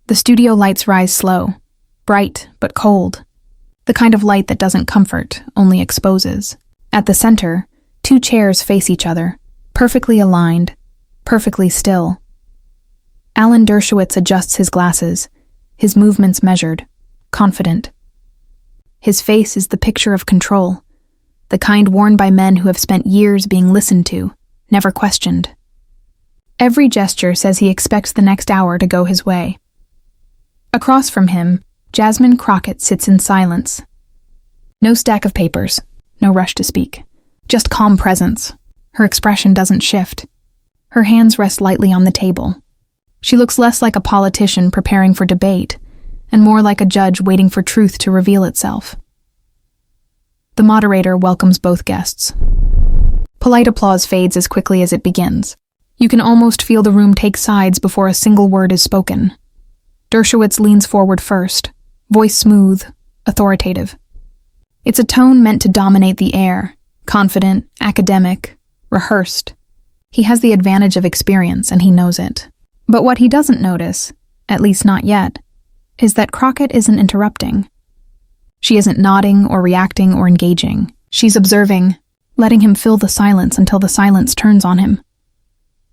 The studio lights rise slow, bright but cold, the kind of light that doesn't comfort, only exposes. At the center, 2 chairs face each other, perfectly aligned, perfectly still. Alan Dershowitz adjusts his glasses, his movements measured, confident. His face is the picture of control, the kind worn by men who have spent years being listened to, never questioned. Every gesture says he expects the next hour to go his way. Across from him, Jasmine Crockett sits in silence. No stack of papers, no rush to speak. Just calm presence. Her expression doesn't shift. Her hands rest lightly on the table. She looks less like a politician preparing for debate, and more like a judge waiting for truth to reveal itself. The moderator welcomes both guests. Polite applause fades as quickly as it begins. You can almost feel the room take sides before a single word is spoken. Dershowitz leans forward first, voice smooth, authoritative. It's a tone meant to dominate the air, confident, academic, rehearsed. He has the advantage of experience, and he knows it. But what he doesn't notice, at least not yet, is that Crockett isn't interrupting. She isn't nodding or reacting or engaging. She's observing, letting him fill the silence until the silence turns on him.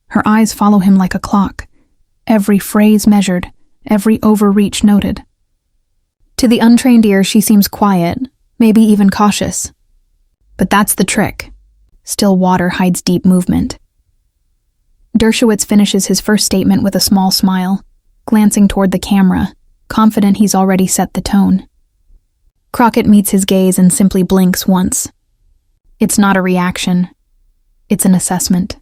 Her eyes follow him like a clock, every phrase measured, every overreach noted. To the untrained ear, she seems quiet, maybe even cautious. But that's the trick. Still water hides deep movement. Dershowitz finishes his first statement with a small smile, glancing toward the camera, confident he's already set the tone. Crockett meets his gaze and simply blinks once. It's not a reaction. It's an assessment.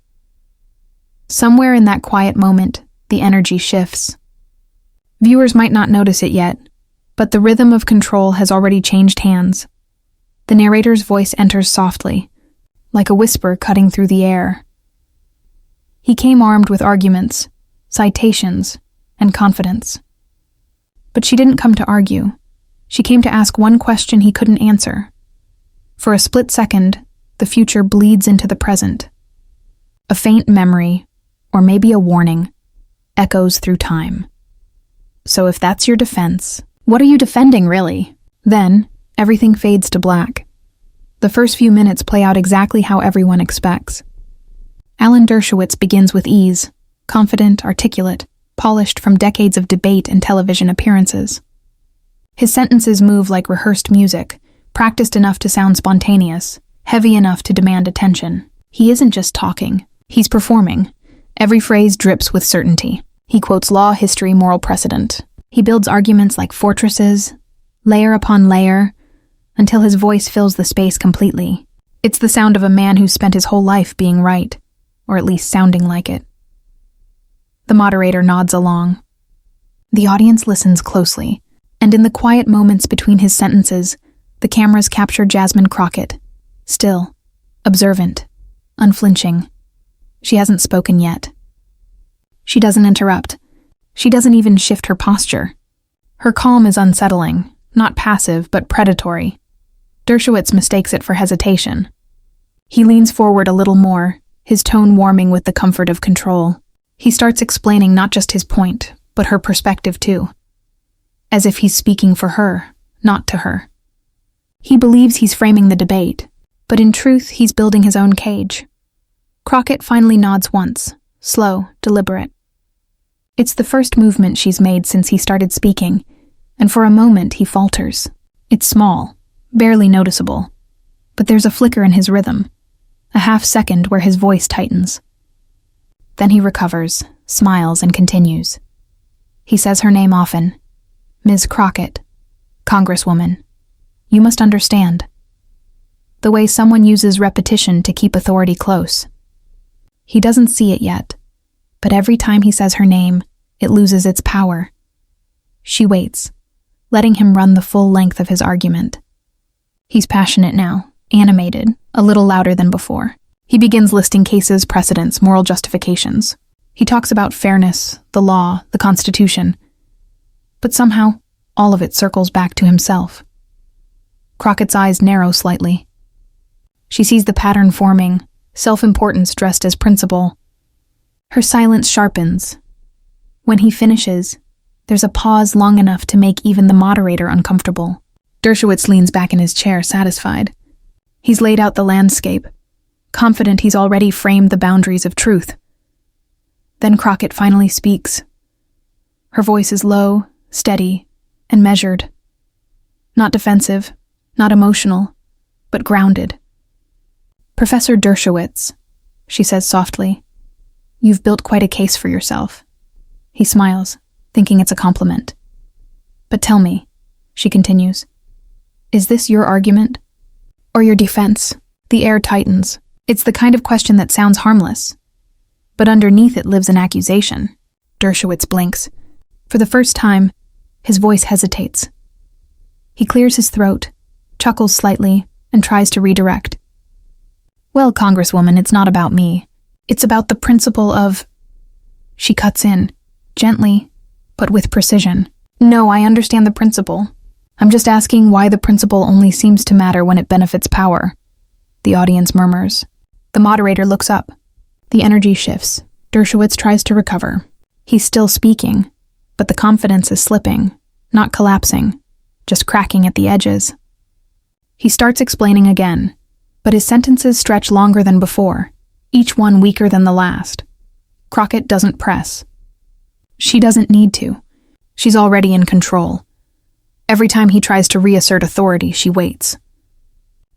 Somewhere in that quiet moment, the energy shifts. Viewers might not notice it yet, but the rhythm of control has already changed hands. The narrator's voice enters softly, like a whisper cutting through the air. He came armed with arguments, citations, and confidence. But she didn't come to argue. She came to ask one question he couldn't answer. For a split second, the future bleeds into the present. A faint memory, or maybe a warning, echoes through time. So if that's your defense, what are you defending, really? Then, everything fades to black. The first few minutes play out exactly how everyone expects. Alan Dershowitz begins with ease, confident, articulate, polished from decades of debate and television appearances. His sentences move like rehearsed music, practiced enough to sound spontaneous, heavy enough to demand attention. He isn't just talking, he's performing. Every phrase drips with certainty. He quotes law, history, moral precedent. He builds arguments like fortresses, layer upon layer, until his voice fills the space completely. It's the sound of a man who's spent his whole life being right, or at least sounding like it. The moderator nods along. The audience listens closely, and in the quiet moments between his sentences, the cameras capture Jasmine Crockett, still, observant, unflinching. She hasn't spoken yet. She doesn't interrupt. She doesn't even shift her posture. Her calm is unsettling, not passive, but predatory. Dershowitz mistakes it for hesitation. He leans forward a little more, his tone warming with the comfort of control. He starts explaining not just his point, but her perspective too. As if he's speaking for her, not to her. He believes he's framing the debate, but in truth, he's building his own cage. Crockett finally nods once, slow, deliberate. It's the first movement she's made since he started speaking, and for a moment he falters. It's small, barely noticeable, but there's a flicker in his rhythm, a half-second where his voice tightens. Then he recovers, smiles, and continues. He says her name often. Ms. Crockett, Congresswoman. You must understand. The way someone uses repetition to keep authority close. He doesn't see it yet, but every time he says her name, it loses its power. She waits, letting him run the full length of his argument. He's passionate now, animated, a little louder than before. He begins listing cases, precedents, moral justifications. He talks about fairness, the law, the Constitution. But somehow, all of it circles back to himself. Crockett's eyes narrow slightly. She sees the pattern forming, self-importance dressed as principle. Her silence sharpens. When he finishes, There's a pause long enough to make even the moderator uncomfortable. Dershowitz leans back in his chair, satisfied. He's laid out the landscape, confident he's already framed the boundaries of truth. Then Crockett finally speaks. Her voice is low, steady, and measured. Not defensive, not emotional, but grounded. "Professor Dershowitz," she says softly, "you've built quite a case for yourself." He smiles, thinking it's a compliment. "But tell me," she continues, "is this your argument? Or your defense?" The air tightens. It's the kind of question that sounds harmless, but underneath it lives an accusation. Dershowitz blinks. For the first time, his voice hesitates. He clears his throat, chuckles slightly, and tries to redirect. "Well, Congresswoman, it's not about me. It's about the principle of..." She cuts in, gently, but with precision. "No, I understand the principle. I'm just asking why the principle only seems to matter when it benefits power." The audience murmurs. The moderator looks up. The energy shifts. Dershowitz tries to recover. He's still speaking, but the confidence is slipping, not collapsing, just cracking at the edges. He starts explaining again, but his sentences stretch longer than before, each one weaker than the last. Crockett doesn't press. She doesn't need to. She's already in control. Every time he tries to reassert authority, she waits.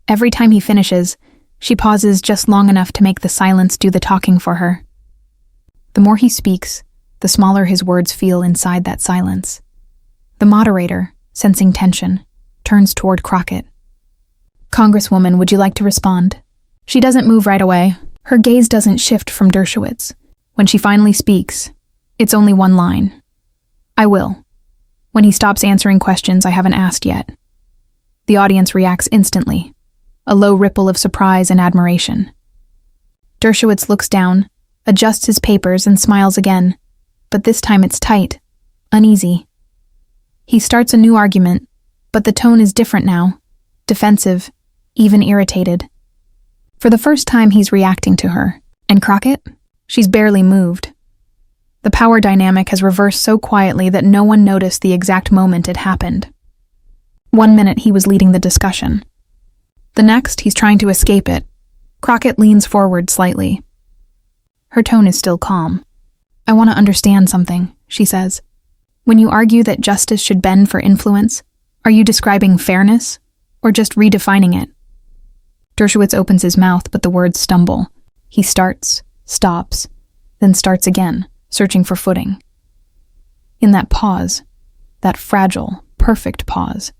Every time he finishes, she pauses just long enough to make the silence do the talking for her. The more he speaks, the smaller his words feel inside that silence. The moderator, sensing tension, turns toward Crockett. "Congresswoman, would you like to respond?" She doesn't move right away. Her gaze doesn't shift from Dershowitz. When she finally speaks, it's only one line. "I will. When he stops answering questions I haven't asked yet." The audience reacts instantly, a low ripple of surprise and admiration. Dershowitz looks down, adjusts his papers, and smiles again, but this time it's tight, uneasy. He starts a new argument, but the tone is different now, defensive, even irritated. For the first time he's reacting to her, and Crockett? She's barely moved. The power dynamic has reversed so quietly that no one noticed the exact moment it happened. 1 minute he was leading the discussion. The next, he's trying to escape it. Crockett leans forward slightly. Her tone is still calm. "I want to understand something," she says. "When you argue that justice should bend for influence, are you describing fairness, or just redefining it?" Dershowitz opens his mouth, but the words stumble. He starts, stops, then starts again, searching for footing. In that pause, that fragile, perfect pause,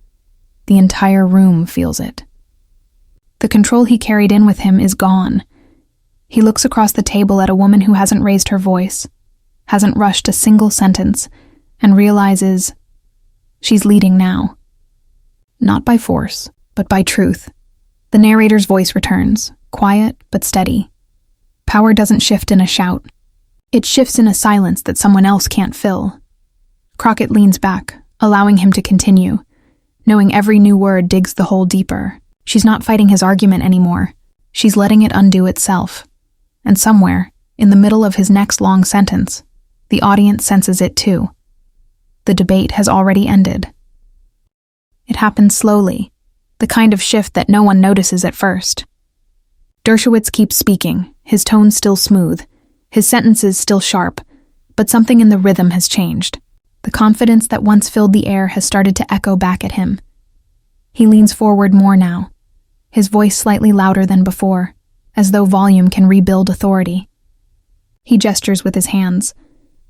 the entire room feels it. The control he carried in with him is gone. He looks across the table at a woman who hasn't raised her voice, hasn't rushed a single sentence, and realizes she's leading now. Not by force, but by truth. The narrator's voice returns, quiet but steady. Power doesn't shift in a shout. It shifts in a silence that someone else can't fill. Crockett leans back, allowing him to continue, knowing every new word digs the hole deeper. She's not fighting his argument anymore. She's letting it undo itself. And somewhere, in the middle of his next long sentence, the audience senses it too. The debate has already ended. It happens slowly, the kind of shift that no one notices at first. Dershowitz keeps speaking, his tone still smooth, his sentences still sharp, but something in the rhythm has changed. The confidence that once filled the air has started to echo back at him. He leans forward more now, his voice slightly louder than before, as though volume can rebuild authority. He gestures with his hands,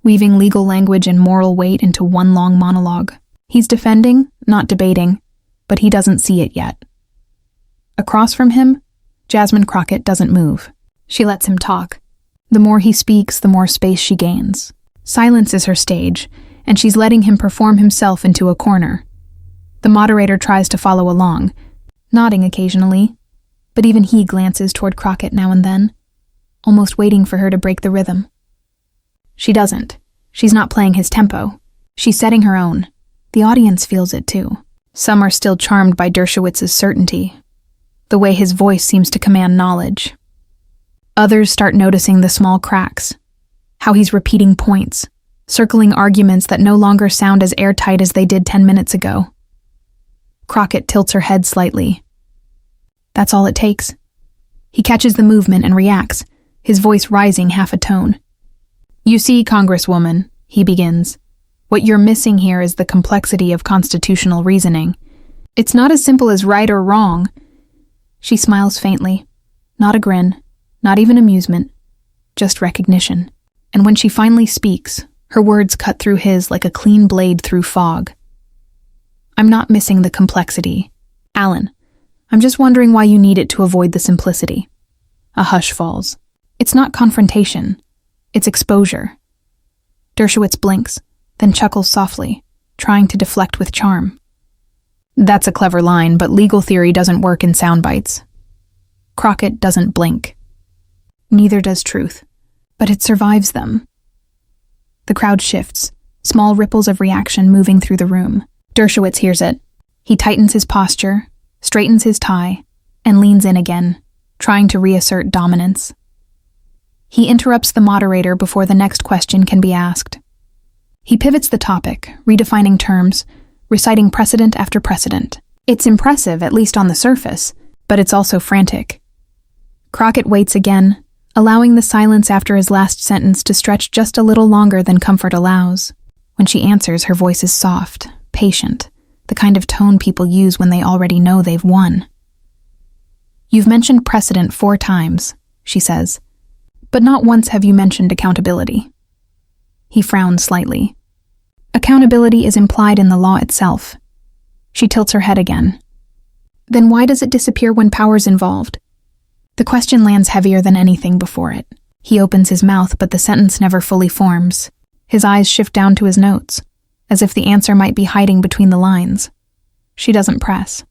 weaving legal language and moral weight into one long monologue. He's defending, not debating, but he doesn't see it yet. Across from him, Jasmine Crockett doesn't move. She lets him talk. The more he speaks, the more space she gains. Silence is her stage, and she's letting him perform himself into a corner. The moderator tries to follow along, nodding occasionally, but even he glances toward Crockett now and then, almost waiting for her to break the rhythm. She doesn't. She's not playing his tempo. She's setting her own. The audience feels it too. Some are still charmed by Dershowitz's certainty, the way his voice seems to command knowledge. Others start noticing the small cracks, how he's repeating points, circling arguments that no longer sound as airtight as they did 10 minutes ago. Crockett tilts her head slightly. That's all it takes. He catches the movement and reacts, his voice rising half a tone. You see, Congresswoman, he begins, what you're missing here is the complexity of constitutional reasoning. It's not as simple as right or wrong. She smiles faintly. Not a grin, not even amusement, just recognition. And when she finally speaks, her words cut through his like a clean blade through fog. I'm not missing the complexity. Alan, I'm just wondering why you need it to avoid the simplicity. A hush falls. It's not confrontation. It's exposure. Dershowitz blinks, then chuckles softly, trying to deflect with charm. That's a clever line, but legal theory doesn't work in sound bites. Crockett doesn't blink. Neither does truth, but it survives them. The crowd shifts, small ripples of reaction moving through the room. Dershowitz hears it. He tightens his posture, straightens his tie, and leans in again, trying to reassert dominance. He interrupts the moderator before the next question can be asked. He pivots the topic, redefining terms, reciting precedent after precedent. It's impressive, at least on the surface, but it's also frantic. Crockett waits again, allowing the silence after his last sentence to stretch just a little longer than comfort allows. When she answers, her voice is soft, patient, the kind of tone people use when they already know they've won. You've mentioned precedent 4 times, she says, but not once have you mentioned accountability. He frowns slightly. Accountability is implied in the law itself. She tilts her head again. Then why does it disappear when power's involved? The question lands heavier than anything before it. He opens his mouth, but the sentence never fully forms. His eyes shift down to his notes, as if the answer might be hiding between the lines. She doesn't press.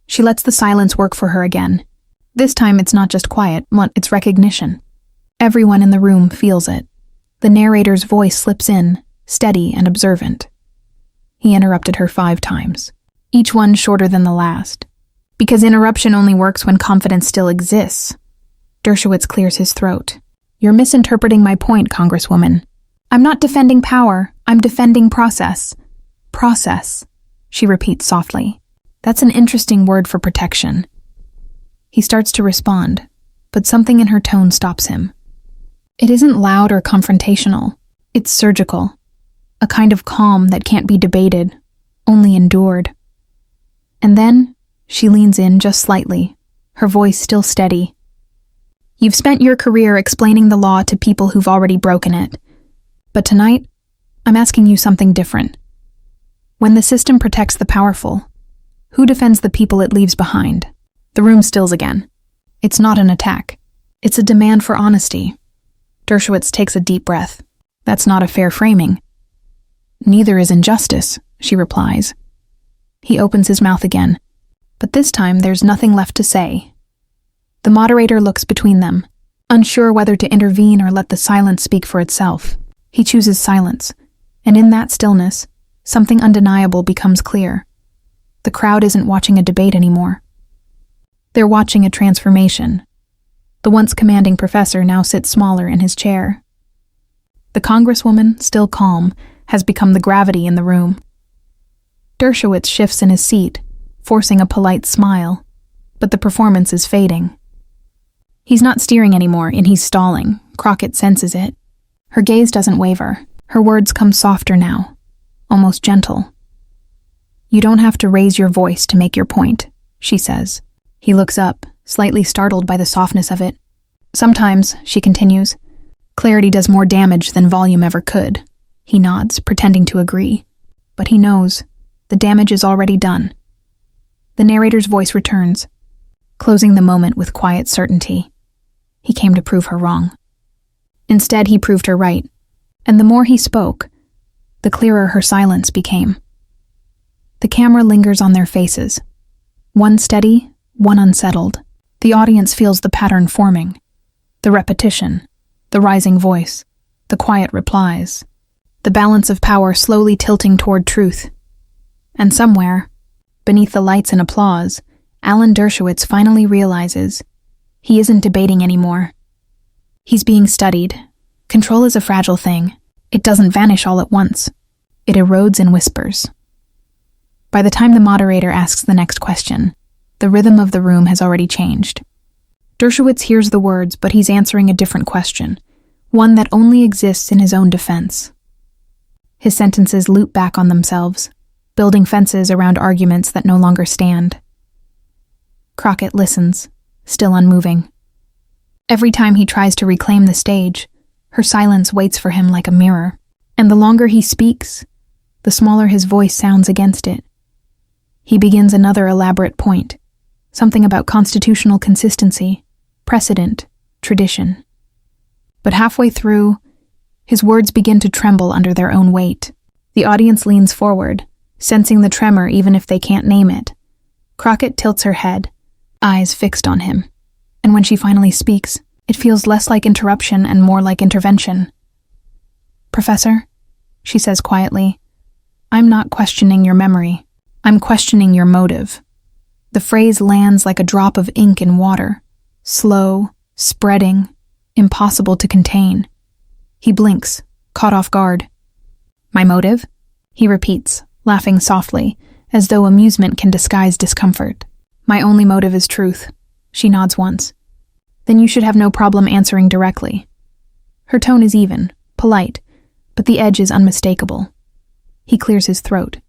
She lets the silence work for her again. This time it's not just quiet, it's recognition. Everyone in the room feels it. The narrator's voice slips in, steady and observant. He interrupted her 5 times, each one shorter than the last. Because interruption only works when confidence still exists. Dershowitz clears his throat. You're misinterpreting my point, Congresswoman. I'm not defending power, I'm defending process. Process, she repeats softly. That's an interesting word for protection. He starts to respond, but something in her tone stops him. It isn't loud or confrontational. It's surgical. A kind of calm that can't be debated, only endured. And then, she leans in just slightly, her voice still steady. You've spent your career explaining the law to people who've already broken it. But tonight, I'm asking you something different. When the system protects the powerful, who defends the people it leaves behind? The room stills again. It's not an attack. It's a demand for honesty. Dershowitz takes a deep breath. That's not a fair framing. Neither is injustice, she replies. He opens his mouth again, but this time there's nothing left to say. The moderator looks between them, unsure whether to intervene or let the silence speak for itself. He chooses silence, and in that stillness, something undeniable becomes clear. The crowd isn't watching a debate anymore. They're watching a transformation. The once commanding professor now sits smaller in his chair. The Congresswoman, still calm, has become the gravity in the room. Dershowitz shifts in his seat, forcing a polite smile, but the performance is fading. He's not steering anymore, and he's stalling. Crockett senses it. Her gaze doesn't waver. Her words come softer now, almost gentle. You don't have to raise your voice to make your point, she says. He looks up, slightly startled by the softness of it. Sometimes, she continues, clarity does more damage than volume ever could. He nods, pretending to agree. But he knows, the damage is already done. The narrator's voice returns, closing the moment with quiet certainty. He came to prove her wrong. Instead, he proved her right, and the more he spoke, the clearer her silence became. The camera lingers on their faces, one steady, one unsettled. The audience feels the pattern forming, the repetition, the rising voice, the quiet replies, the balance of power slowly tilting toward truth. And somewhere, beneath the lights and applause, Alan Dershowitz finally realizes he isn't debating anymore. He's being studied. Control is a fragile thing, It doesn't vanish all at once. It erodes in whispers. By the time the moderator asks the next question, the rhythm of the room has already changed. Dershowitz hears the words, but he's answering a different question, one that only exists in his own defense. His sentences loop back on themselves, building fences around arguments that no longer stand. Crockett listens, still unmoving. Every time he tries to reclaim the stage, her silence waits for him like a mirror, and the longer he speaks, the smaller his voice sounds against it. He begins another elaborate point, something about constitutional consistency, precedent, tradition. But halfway through, his words begin to tremble under their own weight. The audience leans forward, sensing the tremor even if they can't name it. Crockett tilts her head, eyes fixed on him, and when she finally speaks, it feels less like interruption and more like intervention. "Professor," she says quietly, "I'm not questioning your memory. I'm questioning your motive." The phrase lands like a drop of ink in water, slow, spreading, impossible to contain. He blinks, caught off guard. "My motive?" he repeats, laughing softly, as though amusement can disguise discomfort. "My only motive is truth," she nods once. "Then you should have no problem answering directly." Her tone is even, polite, but the edge is unmistakable. He clears his throat.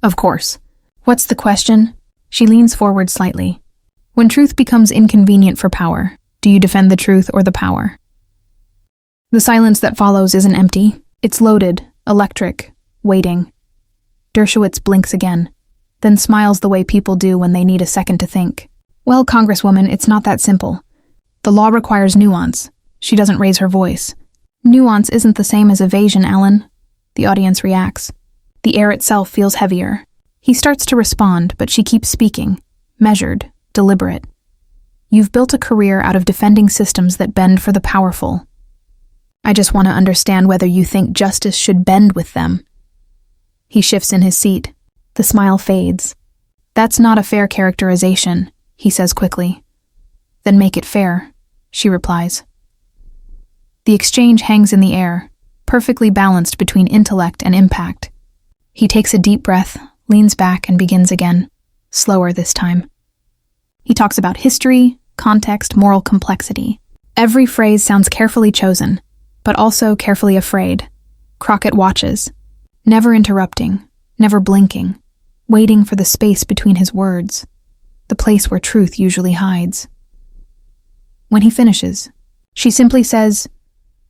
"Of course. What's the question?" She leans forward slightly. "When truth becomes inconvenient for power, do you defend the truth or the power?" The silence that follows isn't empty. It's loaded, electric, waiting. Dershowitz blinks again, then smiles the way people do when they need a second to think. "Well, Congresswoman, it's not that simple. The law requires nuance." She doesn't raise her voice. "Nuance isn't the same as evasion, Ellen." The audience reacts. The air itself feels heavier. He starts to respond, but she keeps speaking, measured, deliberate. "You've built a career out of defending systems that bend for the powerful. I just want to understand whether you think justice should bend with them." He shifts in his seat. The smile fades. "That's not a fair characterization," he says quickly. "Then make it fair," she replies. The exchange hangs in the air, perfectly balanced between intellect and impact. He takes a deep breath, leans back, and begins again, slower this time. He talks about history, context, moral complexity. Every phrase sounds carefully chosen, but also carefully afraid. Crockett watches, never interrupting, never blinking, waiting for the space between his words, the place where truth usually hides. When he finishes, she simply says,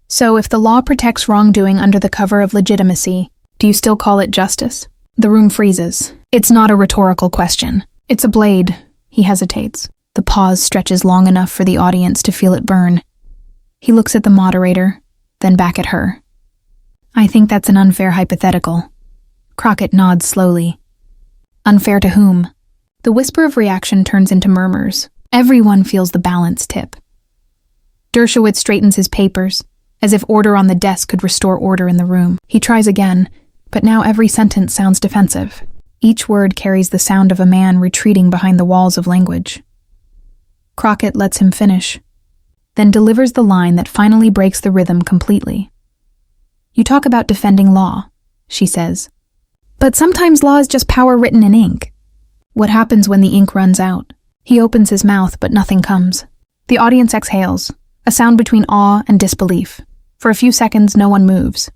"So if the law protects wrongdoing under the cover of legitimacy, do you still call it justice?" The room freezes. It's not a rhetorical question. It's a blade. He hesitates. The pause stretches long enough for the audience to feel it burn. He looks at the moderator, then back at her. "I think that's an unfair hypothetical." Crockett nods slowly. "Unfair to whom?" The whisper of reaction turns into murmurs. Everyone feels the balance tip. Dershowitz straightens his papers, as if order on the desk could restore order in the room. He tries again, but now every sentence sounds defensive. Each word carries the sound of a man retreating behind the walls of language. Crockett lets him finish, then delivers the line that finally breaks the rhythm completely. "You talk about defending law," she says. "But sometimes law is just power written in ink. What happens when the ink runs out?" He opens his mouth, but nothing comes. The audience exhales, a sound between awe and disbelief. For a few seconds, no one moves.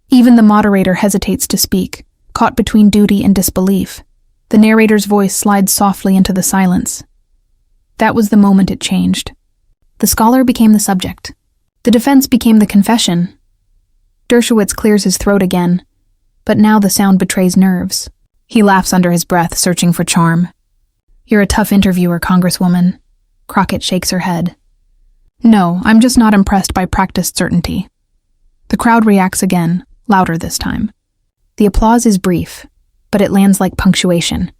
Even the moderator hesitates to speak, caught between duty and disbelief. The narrator's voice slides softly into the silence. That was the moment it changed. The scholar became the subject. The defense became the confession. Dershowitz clears his throat again, but now the sound betrays nerves. He laughs under his breath, searching for charm. "You're a tough interviewer, Congresswoman." Crockett shakes her head. "No, I'm just not impressed by practiced certainty." The crowd reacts again, louder this time. The applause is brief, but it lands like punctuation.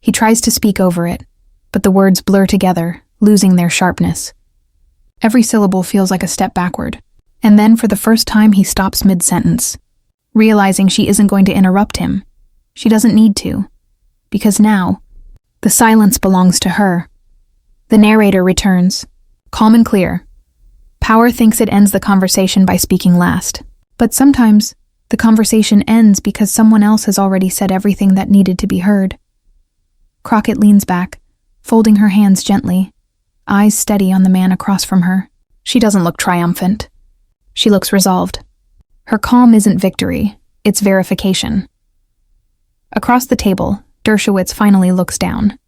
He tries to speak over it, but the words blur together, losing their sharpness. Every syllable feels like a step backward, and then for the first time he stops mid-sentence, realizing she isn't going to interrupt him. She doesn't need to, because now, the silence belongs to her. The narrator returns, calm and clear. Power thinks it ends the conversation by speaking last. But sometimes the conversation ends because someone else has already said everything that needed to be heard. Crockett leans back, folding her hands gently, eyes steady on the man across from her. She doesn't look triumphant. She looks resolved. Her calm isn't victory, it's verification. Across the table, Dershowitz finally looks down.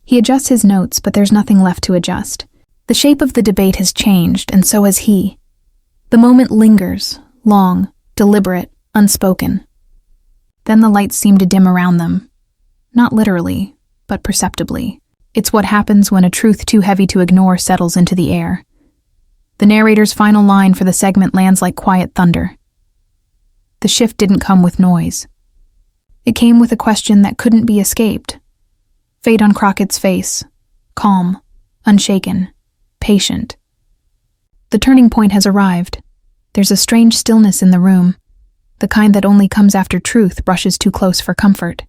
He adjusts his notes, but there's nothing left to adjust. The shape of the debate has changed, and so has he. The moment lingers, long, deliberate, unspoken. Then the lights seem to dim around them. Not literally, but perceptibly. It's what happens when a truth too heavy to ignore settles into the air. The narrator's final line for the segment lands like quiet thunder. The shift didn't come with noise. It came with a question that couldn't be escaped. Fate on Crockett's face, calm, unshaken, patient. The turning point has arrived. There's a strange stillness in the room, the kind that only comes after truth brushes too close for comfort.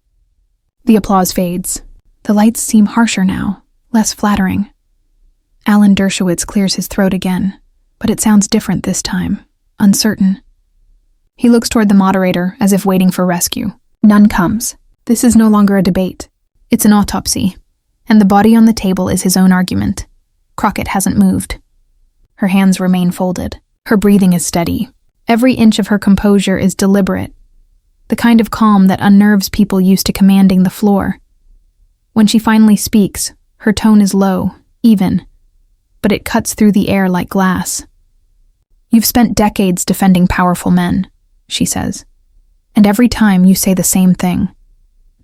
The applause fades. The lights seem harsher now, less flattering. Alan Dershowitz clears his throat again, but it sounds different this time, uncertain. He looks toward the moderator as if waiting for rescue. None comes. This is no longer a debate. It's an autopsy, and the body on the table is his own argument. Crockett hasn't moved. Her hands remain folded. Her breathing is steady. Every inch of her composure is deliberate, the kind of calm that unnerves people used to commanding the floor. When she finally speaks, her tone is low, even, but it cuts through the air like glass. "You've spent decades defending powerful men," she says, "and every time you say the same thing,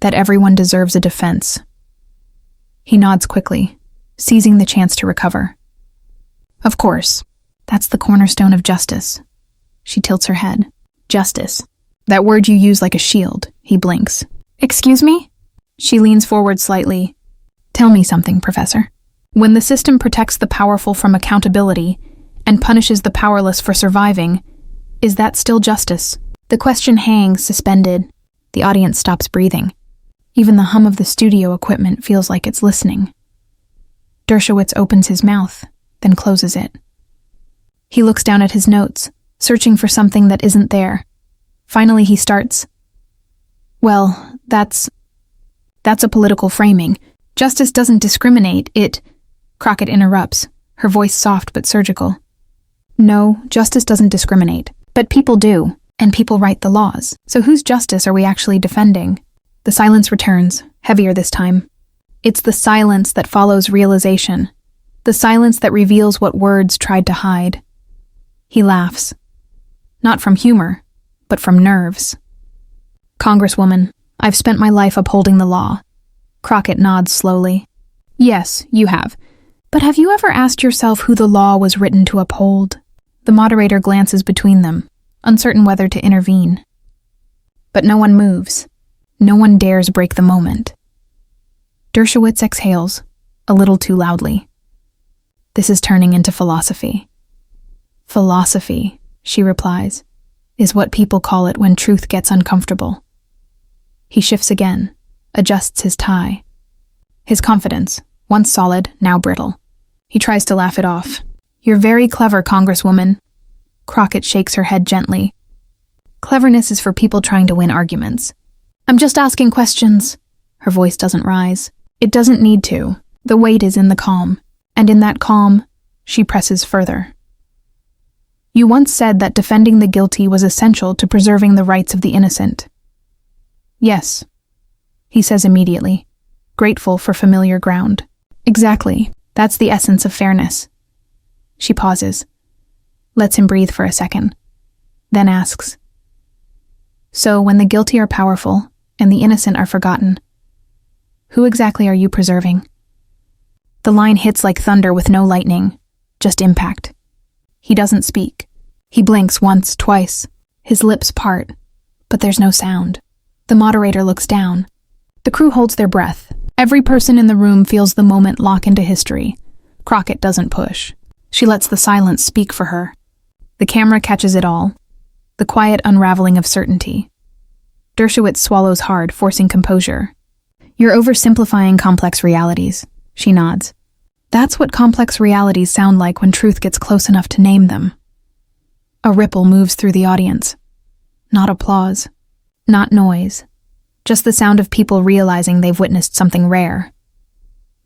that everyone deserves a defense." He nods quickly, seizing the chance to recover. "Of course, that's the cornerstone of justice." She tilts her head. "Justice. That word you use like a shield," he blinks. "Excuse me?" She leans forward slightly. "Tell me something, Professor. When the system protects the powerful from accountability and punishes the powerless for surviving, is that still justice?" The question hangs suspended. The audience stops breathing. Even the hum of the studio equipment feels like it's listening. Dershowitz opens his mouth, then closes it. He looks down at his notes, searching for something that isn't there. Finally he starts, "Well, that's a political framing. Justice doesn't discriminate, it—" Crockett interrupts, her voice soft but surgical. "No, justice doesn't discriminate. But people do, and people write the laws. So whose justice are we actually defending?" The silence returns, heavier this time. It's the silence that follows realization, the silence that reveals what words tried to hide. He laughs. Not from humor, but from nerves. "Congresswoman, I've spent my life upholding the law." Crockett nods slowly. "Yes, you have. But have you ever asked yourself who the law was written to uphold?" The moderator glances between them, uncertain whether to intervene. But no one moves. No one dares break the moment. Dershowitz exhales, a little too loudly. "This is turning into philosophy." "Philosophy," she replies, "is what people call it when truth gets uncomfortable." He shifts again, adjusts his tie. His confidence, once solid, now brittle. He tries to laugh it off. "You're very clever, Congresswoman." Crockett shakes her head gently. "Cleverness is for people trying to win arguments. I'm just asking questions." Her voice doesn't rise. It doesn't need to. The weight is in the calm. And in that calm, she presses further. "You once said that defending the guilty was essential to preserving the rights of the innocent." "Yes," he says immediately, grateful for familiar ground. "Exactly. That's the essence of fairness." She pauses, lets him breathe for a second, then asks, "So when the guilty are powerful and the innocent are forgotten, who exactly are you preserving?" The line hits like thunder with no lightning, just impact. He doesn't speak. He blinks once, twice. His lips part, but there's no sound. The moderator looks down. The crew holds their breath. Every person in the room feels the moment lock into history. Crockett doesn't push. She lets the silence speak for her. The camera catches it all. The quiet unraveling of certainty. Dershowitz swallows hard, forcing composure. "You're oversimplifying complex realities," she nods. "That's what complex realities sound like when truth gets close enough to name them." A ripple moves through the audience. Not applause. Not noise. Just the sound of people realizing they've witnessed something rare.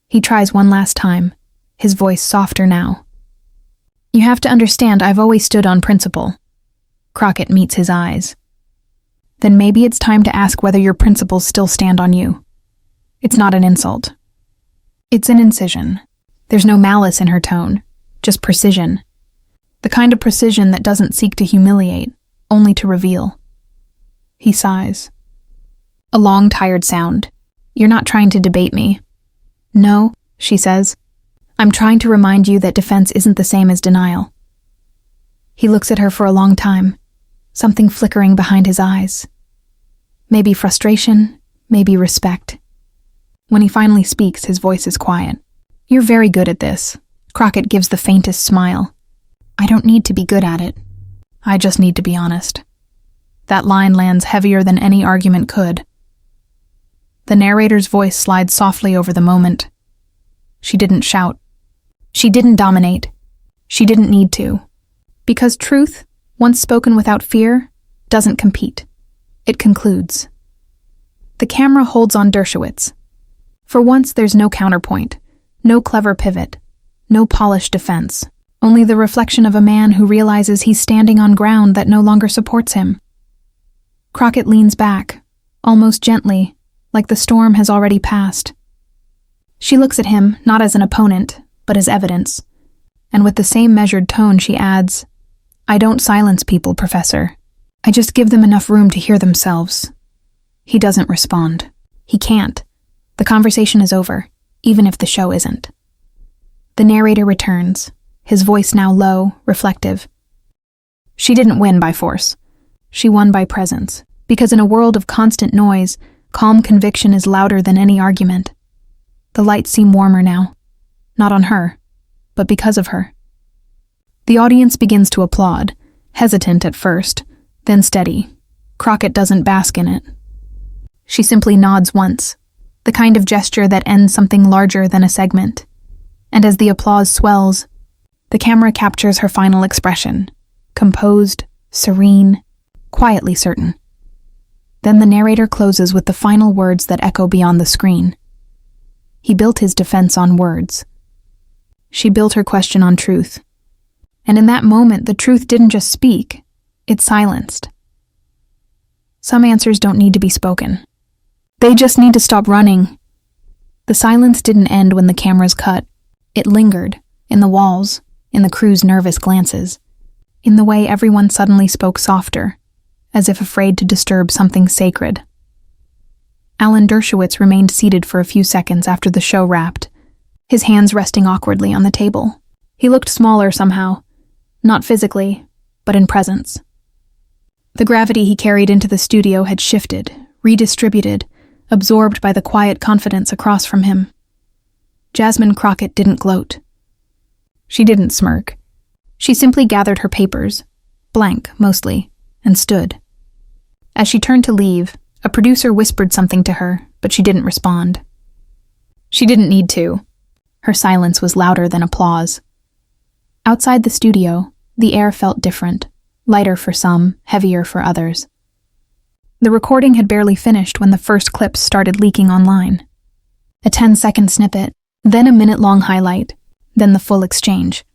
He tries one last time, his voice softer now. You have to understand, I've always stood on principle. Crockett meets his eyes. Then maybe it's time to ask whether your principles still stand on you. It's not an insult. It's an incision. There's no malice in her tone, just precision. The kind of precision that doesn't seek to humiliate, only to reveal. He sighs. A long, tired sound. You're not trying to debate me. No, she says. I'm trying to remind you that defense isn't the same as denial. He looks at her for a long time, something flickering behind his eyes. Maybe frustration, maybe respect. When he finally speaks, his voice is quiet. You're very good at this. Crockett gives the faintest smile. I don't need to be good at it. I just need to be honest. That line lands heavier than any argument could. The narrator's voice slides softly over the moment. She didn't shout. She didn't dominate. She didn't need to. Because truth, once spoken without fear, doesn't compete. It concludes. The camera holds on Dershowitz. For once, there's no counterpoint, no clever pivot, no polished defense, only the reflection of a man who realizes he's standing on ground that no longer supports him. Crockett leans back, almost gently, like the storm has already passed. She looks at him, not as an opponent, but as evidence, and with the same measured tone she adds, I don't silence people, Professor. I just give them enough room to hear themselves. He doesn't respond. He can't. The conversation is over, even if the show isn't. The narrator returns, his voice now low, reflective. She didn't win by force. She won by presence, because in a world of constant noise, calm conviction is louder than any argument. The lights seem warmer now. Not on her, but because of her. The audience begins to applaud, hesitant at first, then steady. Crockett doesn't bask in it. She simply nods once, the kind of gesture that ends something larger than a segment. And as the applause swells, the camera captures her final expression, composed, serene, quietly certain. Then the narrator closes with the final words that echo beyond the screen. He built his defense on words. She built her question on truth. And in that moment, the truth didn't just speak, it silenced. Some answers don't need to be spoken. They just need to stop running. The silence didn't end when the cameras cut. It lingered, in the walls, in the crew's nervous glances, in the way everyone suddenly spoke softer, as if afraid to disturb something sacred. Alan Dershowitz remained seated for a few seconds after the show wrapped, his hands resting awkwardly on the table. He looked smaller somehow, not physically, but in presence. The gravity he carried into the studio had shifted, redistributed, absorbed by the quiet confidence across from him. Jasmine Crockett didn't gloat. She didn't smirk. She simply gathered her papers, blank mostly, and stood. As she turned to leave, a producer whispered something to her, but she didn't respond. She didn't need to. Her silence was louder than applause. Outside the studio, the air felt different, lighter for some, heavier for others. The recording had barely finished when the first clips started leaking online. A 10-second snippet, then a minute-long highlight, then the full exchange.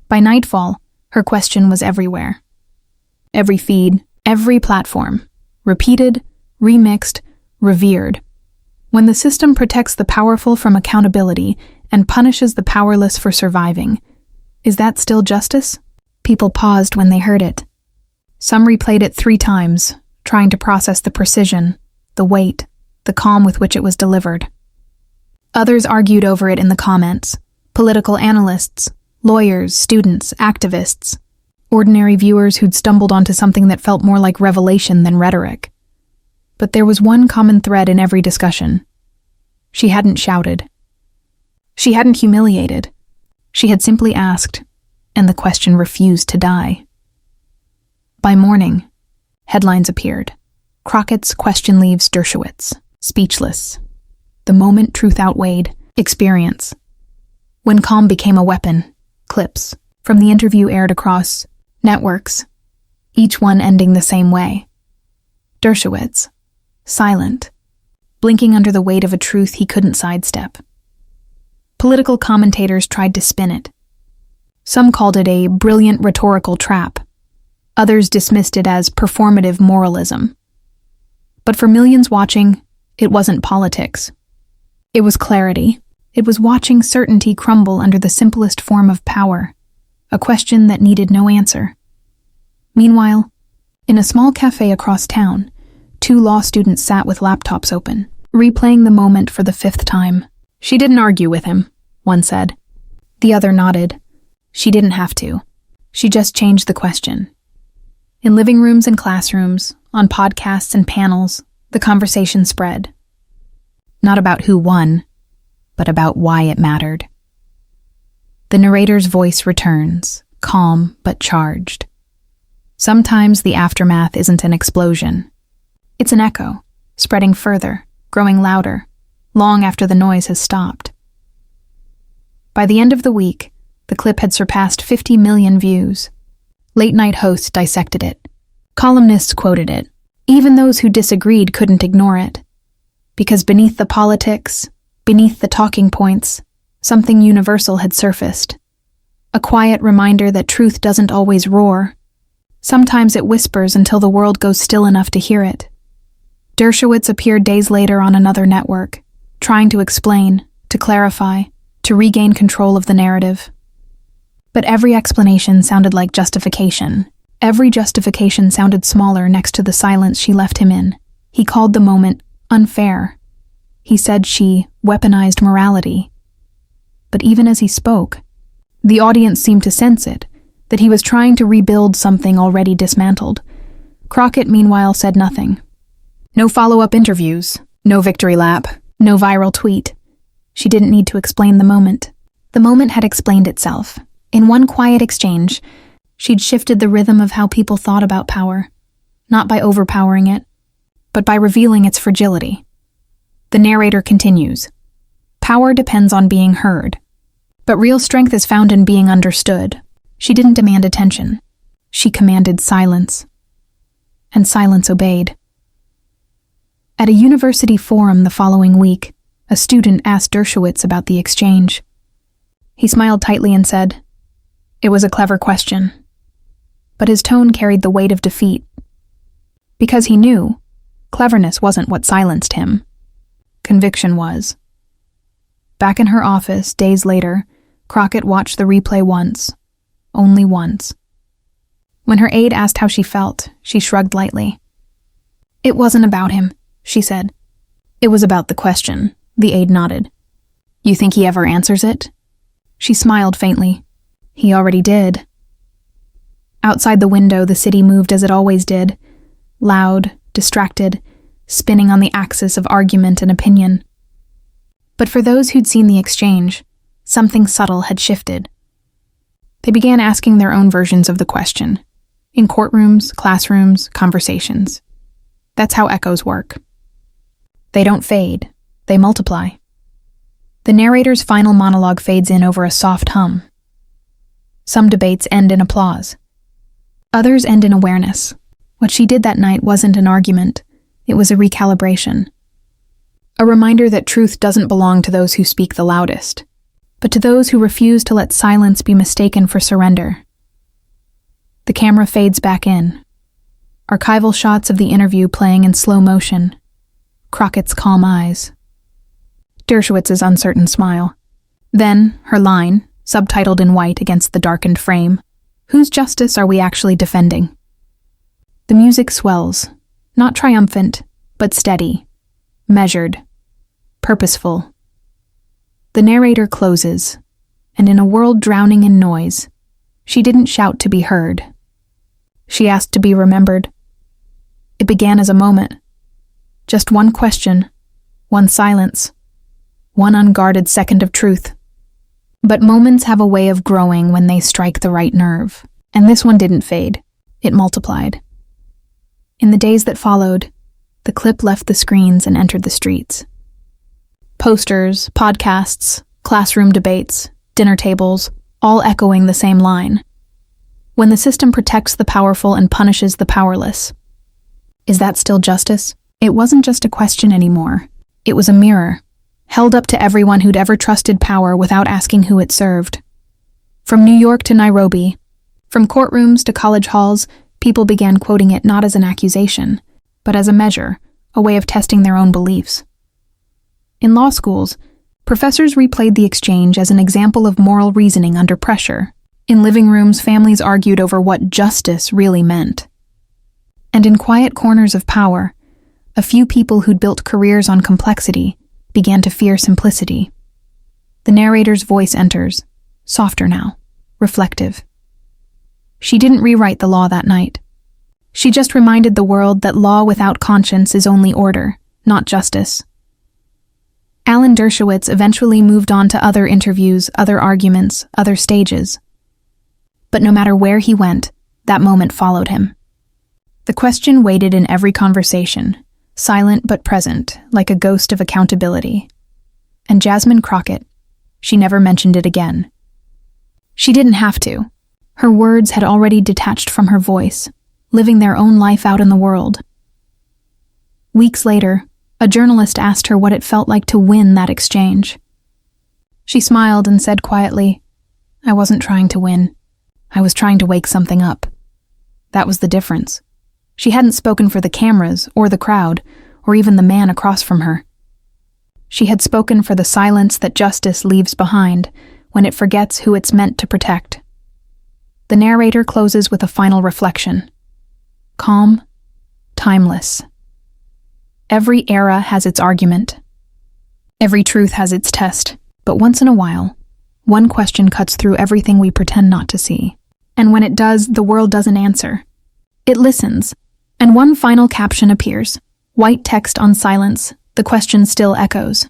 By nightfall, her question was everywhere. Every feed, every platform, repeated, remixed, revered. When the system protects the powerful from accountability and punishes the powerless for surviving, is that still justice? People paused when they heard it. Some replayed it 3 times, trying to process the precision, the weight, the calm with which it was delivered. Others argued over it in the comments. Political analysts, lawyers, students, activists, ordinary viewers who'd stumbled onto something that felt more like revelation than rhetoric. But there was one common thread in every discussion. She hadn't shouted. She hadn't humiliated. She had simply asked, and the question refused to die. By morning, headlines appeared. Crockett's question leaves Dershowitz, speechless. The moment truth outweighed experience. When calm became a weapon, clips from the interview aired across Networks, each one ending the same way. Dershowitz, silent, blinking under the weight of a truth he couldn't sidestep. Political commentators tried to spin it. Some called it a brilliant rhetorical trap. Others dismissed it as performative moralism. But for millions watching, it wasn't politics. It was clarity. It was watching certainty crumble under the simplest form of power, a question that needed no answer. Meanwhile, in a small cafe across town, 2 law students sat with laptops open, replaying the moment for the 5th time. "She didn't argue with him," one said. The other nodded. "She didn't have to. She just changed the question." In living rooms and classrooms, on podcasts and panels, the conversation spread. Not about who won, but about why it mattered. The narrator's voice returns, calm but charged. Sometimes the aftermath isn't an explosion. It's an echo, spreading further, growing louder, long after the noise has stopped. By the end of the week, the clip had surpassed 50 million views. Late-night hosts dissected it. Columnists quoted it. Even those who disagreed couldn't ignore it. Because beneath the politics, beneath the talking points, something universal had surfaced. A quiet reminder that truth doesn't always roar. Sometimes it whispers until the world goes still enough to hear it. Dershowitz appeared days later on another network, trying to explain, to clarify, to regain control of the narrative. But every explanation sounded like justification. Every justification sounded smaller next to the silence she left him in. He called the moment unfair. He said she weaponized morality. But even as he spoke, the audience seemed to sense it, that he was trying to rebuild something already dismantled. Crockett, meanwhile, said nothing. No follow-up interviews, no victory lap, no viral tweet. She didn't need to explain the moment. The moment had explained itself. In one quiet exchange, she'd shifted the rhythm of how people thought about power, not by overpowering it, but by revealing its fragility. The narrator continues. Power depends on being heard, but real strength is found in being understood. She didn't demand attention. She commanded silence. And silence obeyed. At a university forum the following week, a student asked Dershowitz about the exchange. He smiled tightly and said, "It was a clever question." But his tone carried the weight of defeat. Because he knew, cleverness wasn't what silenced him. Conviction was. Back in her office, days later, Crockett watched the replay once. Only once. When her aide asked how she felt, she shrugged lightly. "It wasn't about him," she said. "It was about the question," the aide nodded. "You think he ever answers it?" She smiled faintly. "He already did." Outside the window, the city moved as it always did, loud, distracted, spinning on the axis of argument and opinion. But for those who'd seen the exchange, something subtle had shifted. They began asking their own versions of the question, in courtrooms, classrooms, conversations. That's how echoes work. They don't fade, they multiply. The narrator's final monologue fades in over a soft hum. Some debates end in applause. Others end in awareness. What she did that night wasn't an argument, it was a recalibration. A reminder that truth doesn't belong to those who speak the loudest, but to those who refuse to let silence be mistaken for surrender. The camera fades back in. Archival shots of the interview playing in slow motion. Crockett's calm eyes. Dershowitz's uncertain smile. Then, her line, subtitled in white against the darkened frame. Whose justice are we actually defending? The music swells, not triumphant, but steady, measured, purposeful. The narrator closes, and in a world drowning in noise, she didn't shout to be heard. She asked to be remembered. It began as a moment. Just one question, one silence, one unguarded second of truth. But moments have a way of growing when they strike the right nerve, and this one didn't fade. It multiplied. In the days that followed, the clip left the screens and entered the streets. Posters, podcasts, classroom debates, dinner tables, all echoing the same line. when the system protects the powerful and punishes the powerless. Is that still justice? It wasn't just a question anymore. It was a mirror, held up to everyone who'd ever trusted power without asking who it served. From New York to Nairobi, from courtrooms to college halls, people began quoting it not as an accusation, but as a measure, a way of testing their own beliefs. In law schools, professors replayed the exchange as an example of moral reasoning under pressure. In living rooms, families argued over what justice really meant. And in quiet corners of power, a few people who'd built careers on complexity began to fear simplicity. The narrator's voice enters, softer now, reflective. She didn't rewrite the law that night. She just reminded the world that law without conscience is only order, not justice. Alan Dershowitz eventually moved on to other interviews, other arguments, other stages. But no matter where he went, that moment followed him. The question waited in every conversation, silent but present, like a ghost of accountability. And Jasmine Crockett, she never mentioned it again. She didn't have to. Her words had already detached from her voice, living their own life out in the world. Weeks later, a journalist asked her what it felt like to win that exchange. She smiled and said quietly, "I wasn't trying to win. I was trying to wake something up." That was the difference. She hadn't spoken for the cameras, or the crowd, or even the man across from her. She had spoken for the silence that justice leaves behind when it forgets who it's meant to protect. The narrator closes with a final reflection. Calm, timeless. Every era has its argument. Every truth has its test. But once in a while, one question cuts through everything we pretend not to see. And when it does, the world doesn't answer. It listens, and one final caption appears. White text on silence, the question still echoes.